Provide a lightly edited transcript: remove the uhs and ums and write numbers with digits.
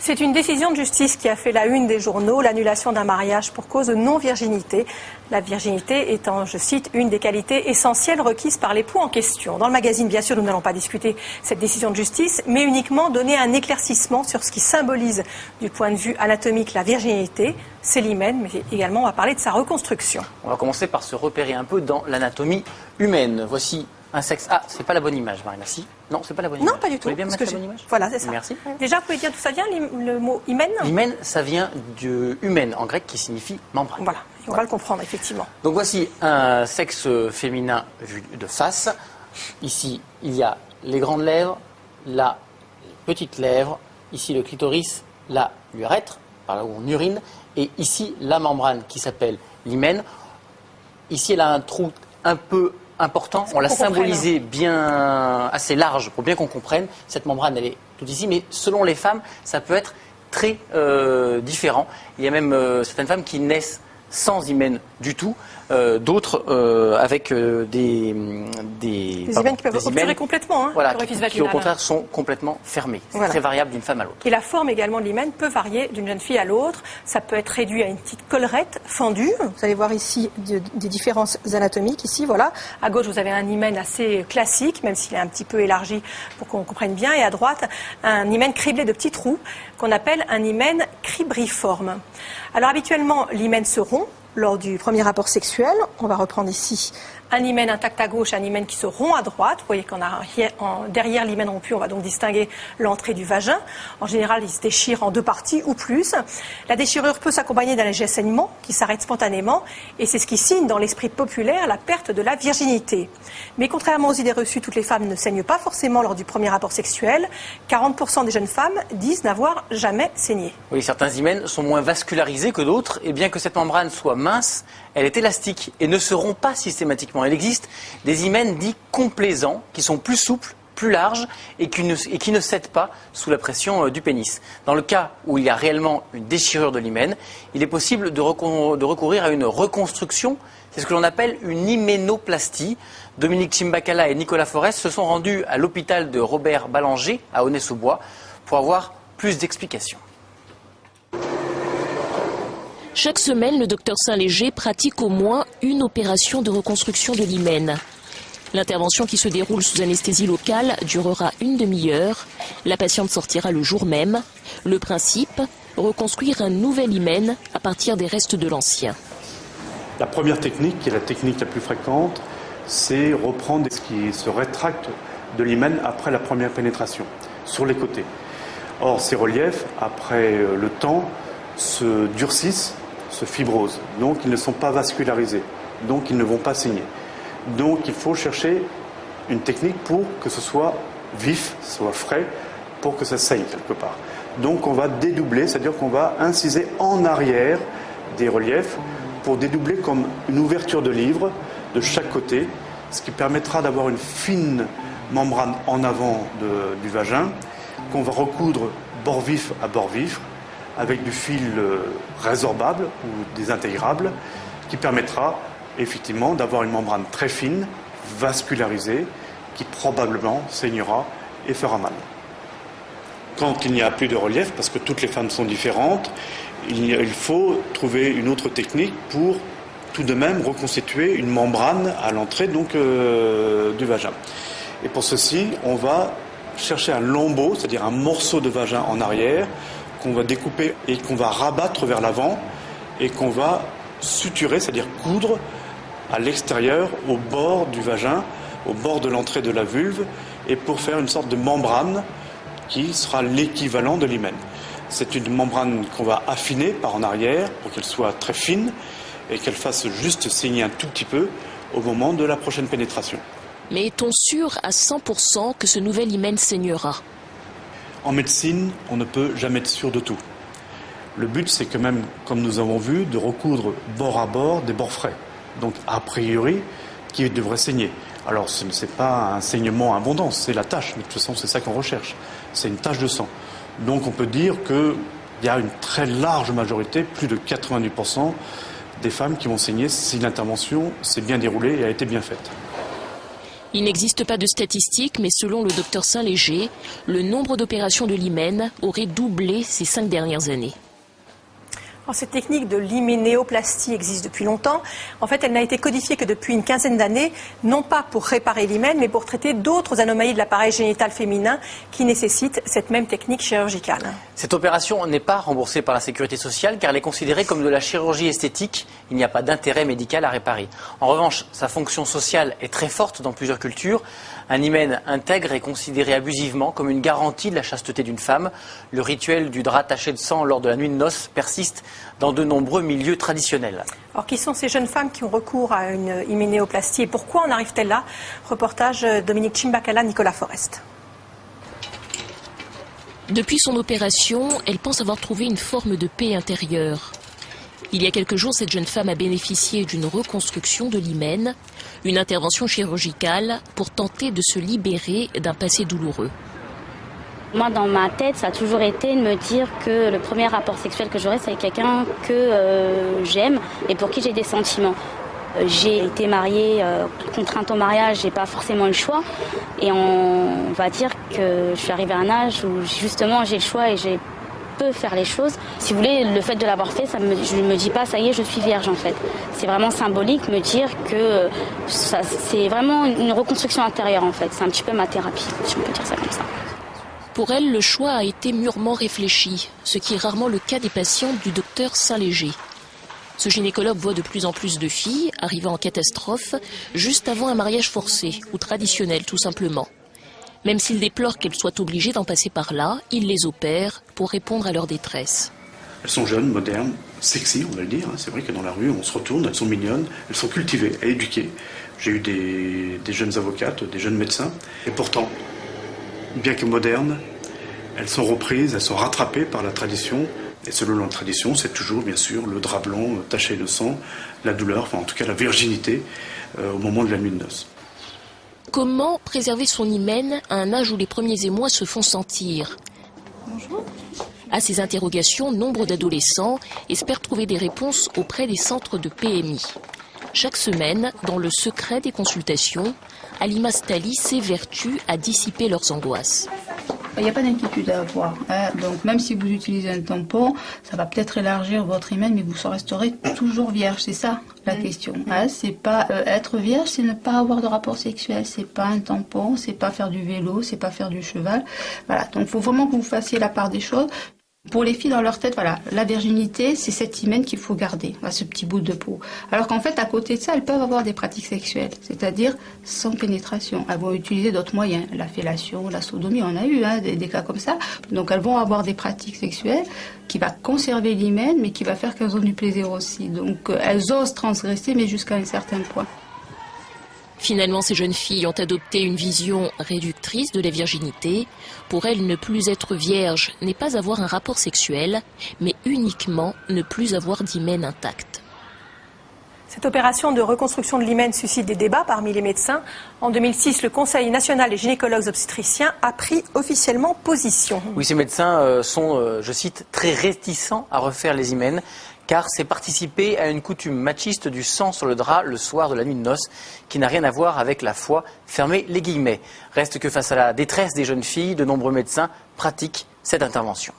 C'est une décision de justice qui a fait la une des journaux, l'annulation d'un mariage pour cause de non-virginité. La virginité étant, je cite, une des qualités essentielles requises par l'époux en question. Dans le magazine, bien sûr, nous n'allons pas discuter cette décision de justice, mais uniquement donner un éclaircissement sur ce qui symbolise, du point de vue anatomique, la virginité. C'est l'hymen, mais également on va parler de sa reconstruction. On va commencer par se repérer un peu dans l'anatomie humaine. Voici un sexe. Ah, c'est pas la bonne image, Marina. Si? Non, c'est pas la bonne image. Non, pas du tout. Vous pouvez bien mettre la bonne image? Voilà, c'est ça. Merci. Déjà, vous pouvez dire d'où ça vient, le mot hymen? Hymen, ça vient du humen en grec qui signifie membrane. Voilà, et on va le comprendre effectivement. Donc voici un sexe féminin vu de face. Ici, il y a les grandes lèvres, là, les petites lèvres, ici le clitoris, là, l'urètre, par là où on urine, et ici, la membrane qui s'appelle l'hymen. Ici, elle a un trou un peu important, on l'a symbolisé bien assez large pour bien qu'on comprenne. Cette membrane, elle est tout ici, mais selon les femmes, ça peut être très différent. Il y a même certaines femmes qui naissent sans hymen du tout, d'autres avec des hymens qui peuvent obturer complètement, voilà, qui au contraire sont complètement fermés. C'est très variable d'une femme à l'autre. Et la forme également de l'hymen peut varier d'une jeune fille à l'autre. Ça peut être réduit à une petite collerette fendue. Vous allez voir ici des différences anatomiques. Ici, voilà. À gauche, vous avez un hymen assez classique, même s'il est un petit peu élargi pour qu'on comprenne bien. Et à droite, un hymen criblé de petits trous qu'on appelle un hymen cribriforme. Alors habituellement, l'hymen se rompt lors du premier rapport sexuel. On va reprendre ici un hymen intact à gauche, un hymen qui se rompt à droite. Vous voyez qu'on a derrière l'hymen rompu, on va donc distinguer l'entrée du vagin. En général, il se déchire en deux parties ou plus. La déchirure peut s'accompagner d'un léger saignement qui s'arrête spontanément et c'est ce qui signe dans l'esprit populaire la perte de la virginité. Mais contrairement aux idées reçues, toutes les femmes ne saignent pas forcément lors du premier rapport sexuel. 40% des jeunes femmes disent n'avoir jamais saigné. Oui, certains hymens sont moins vascularisés que d'autres et bien que cette membrane soit mince, elle est élastique et ne se rompt pas systématiquement. Il existe des hymens dits complaisants qui sont plus souples, plus larges et qui ne cèdent pas sous la pression du pénis. Dans le cas où il y a réellement une déchirure de l'hymen, il est possible de recourir à une reconstruction. C'est ce que l'on appelle une hyménoplastie. Dominique Chimbakala et Nicolas Forest se sont rendus à l'hôpital de Robert Ballanger à Aulnay-sous-Bois pour avoir plus d'explications. Chaque semaine, le docteur Saint-Léger pratique au moins une opération de reconstruction de l'hymen. L'intervention qui se déroule sous anesthésie locale durera une demi-heure. La patiente sortira le jour même. Le principe, reconstruire un nouvel hymen à partir des restes de l'ancien. La première technique, qui est la technique la plus fréquente, c'est reprendre ce qui se rétracte de l'hymen après la première pénétration, sur les côtés. Or, ces reliefs, après le temps, se durcissent, se fibrosent. Donc, ils ne sont pas vascularisés. Donc, ils ne vont pas saigner. Donc, il faut chercher une technique pour que ce soit vif, soit frais, pour que ça saigne quelque part. Donc, on va dédoubler, c'est-à-dire qu'on va inciser en arrière des reliefs pour dédoubler comme une ouverture de livre de chaque côté, ce qui permettra d'avoir une fine membrane en avant du vagin qu'on va recoudre bord vif à bord vif avec du fil résorbable ou désintégrable qui permettra effectivement d'avoir une membrane très fine, vascularisée, qui probablement saignera et fera mal. Quand il n'y a plus de relief, parce que toutes les femmes sont différentes, il faut trouver une autre technique pour tout de même reconstituer une membrane à l'entrée du vagin. Et pour ceci, on va chercher un lambeau, c'est-à-dire un morceau de vagin en arrière, qu'on va découper et qu'on va rabattre vers l'avant et qu'on va suturer, c'est-à-dire coudre à l'extérieur, au bord du vagin, au bord de l'entrée de la vulve, et pour faire une sorte de membrane qui sera l'équivalent de l'hymen. C'est une membrane qu'on va affiner par en arrière pour qu'elle soit très fine et qu'elle fasse juste saigner un tout petit peu au moment de la prochaine pénétration. Mais est-on sûr à 100% que ce nouvel hymen saignera ? En médecine, on ne peut jamais être sûr de tout. Le but, c'est que même, comme nous avons vu, de recoudre bord à bord des bords frais. Donc, a priori, qui devrait saigner. Alors, ce n'est pas un saignement abondant, c'est la tache. Mais de toute façon, c'est ça qu'on recherche. C'est une tache de sang. Donc, on peut dire qu'il y a une très large majorité, plus de 90%, des femmes qui vont saigner si l'intervention s'est bien déroulée et a été bien faite. Il n'existe pas de statistiques, mais selon le docteur Saint-Léger, le nombre d'opérations de l'hymen aurait doublé ces 5 dernières années. Alors, cette technique de l'hyménéoplastie existe depuis longtemps. En fait, elle n'a été codifiée que depuis une quinzaine d'années, non pas pour réparer l'hymen, mais pour traiter d'autres anomalies de l'appareil génital féminin qui nécessitent cette même technique chirurgicale. Cette opération n'est pas remboursée par la sécurité sociale car elle est considérée comme de la chirurgie esthétique. Il n'y a pas d'intérêt médical à réparer. En revanche, sa fonction sociale est très forte dans plusieurs cultures. Un hymen intègre est considéré abusivement comme une garantie de la chasteté d'une femme. Le rituel du drap taché de sang lors de la nuit de noces persiste dans de nombreux milieux traditionnels. Alors, qui sont ces jeunes femmes qui ont recours à une hyménéoplastie et pourquoi en arrive-t-elle là? Reportage Dominique Chimbakala, Nicolas Forest. Depuis son opération, elle pense avoir trouvé une forme de paix intérieure. Il y a quelques jours, cette jeune femme a bénéficié d'une reconstruction de l'hymen, une intervention chirurgicale pour tenter de se libérer d'un passé douloureux. Moi, dans ma tête, ça a toujours été de me dire que le premier rapport sexuel que j'aurais, c'est avec quelqu'un que j'aime et pour qui j'ai des sentiments. J'ai été mariée, contrainte au mariage, j'ai pas forcément eu le choix. Et on va dire que je suis arrivée à un âge où justement j'ai le choix et j'ai peux faire les choses. Si vous voulez, le fait de l'avoir fait, je ne me dis pas ça y est, je suis vierge en fait. C'est vraiment symbolique me dire que c'est vraiment une reconstruction intérieure en fait. C'est un petit peu ma thérapie, si on peut dire ça comme ça. Pour elle, le choix a été mûrement réfléchi, ce qui est rarement le cas des patientes du docteur Saint-Léger. Ce gynécologue voit de plus en plus de filles arrivant en catastrophe juste avant un mariage forcé ou traditionnel tout simplement. Même s'il déplore qu'elles soient obligées d'en passer par là, il les opère pour répondre à leur détresse. Elles sont jeunes, modernes, sexy, on va le dire. C'est vrai que dans la rue, on se retourne, elles sont mignonnes, elles sont cultivées et éduquées. J'ai eu des jeunes avocates, des jeunes médecins. Et pourtant, bien que modernes, elles sont reprises, elles sont rattrapées par la tradition. Et selon la tradition, c'est toujours, bien sûr, le drap blanc taché de sang, la douleur, enfin en tout cas la virginité au moment de la nuit de noces. Comment préserver son hymen à un âge où les premiers émois se font sentir? Bonjour. À ces interrogations, nombre d'adolescents espèrent trouver des réponses auprès des centres de PMI. Chaque semaine, dans le secret des consultations, Alima Stali s'évertue à dissiper leurs angoisses. Il n'y a pas d'inquiétude à avoir. Donc même si vous utilisez un tampon, ça va peut-être élargir votre hymen, mais vous resterez toujours vierge. C'est ça la question. C'est pas être vierge, c'est ne pas avoir de rapport sexuel. C'est pas un tampon, c'est pas faire du vélo, c'est pas faire du cheval. Voilà. Donc il faut vraiment que vous fassiez la part des choses. Pour les filles, dans leur tête, voilà, la virginité, c'est cet hymen qu'il faut garder, ce petit bout de peau. Alors qu'en fait, à côté de ça, elles peuvent avoir des pratiques sexuelles, c'est-à-dire sans pénétration. Elles vont utiliser d'autres moyens, la fellation, la sodomie, on a eu des cas comme ça. Donc elles vont avoir des pratiques sexuelles qui va conserver l'hymen, mais qui va faire qu'elles ont du plaisir aussi. Donc elles osent transgresser, mais jusqu'à un certain point. Finalement, ces jeunes filles ont adopté une vision réductrice de la virginité. Pour elles, ne plus être vierge n'est pas avoir un rapport sexuel, mais uniquement ne plus avoir d'hymen intact. Cette opération de reconstruction de l'hymen suscite des débats parmi les médecins. En 2006, le Conseil national des gynécologues obstétriciens a pris officiellement position. Oui, ces médecins sont, je cite, très réticents à refaire les hymens, car c'est participer à une coutume machiste du sang sur le drap le soir de la nuit de noces, qui n'a rien à voir avec la foi. Fermez les guillemets. Reste que face à la détresse des jeunes filles, de nombreux médecins pratiquent cette intervention.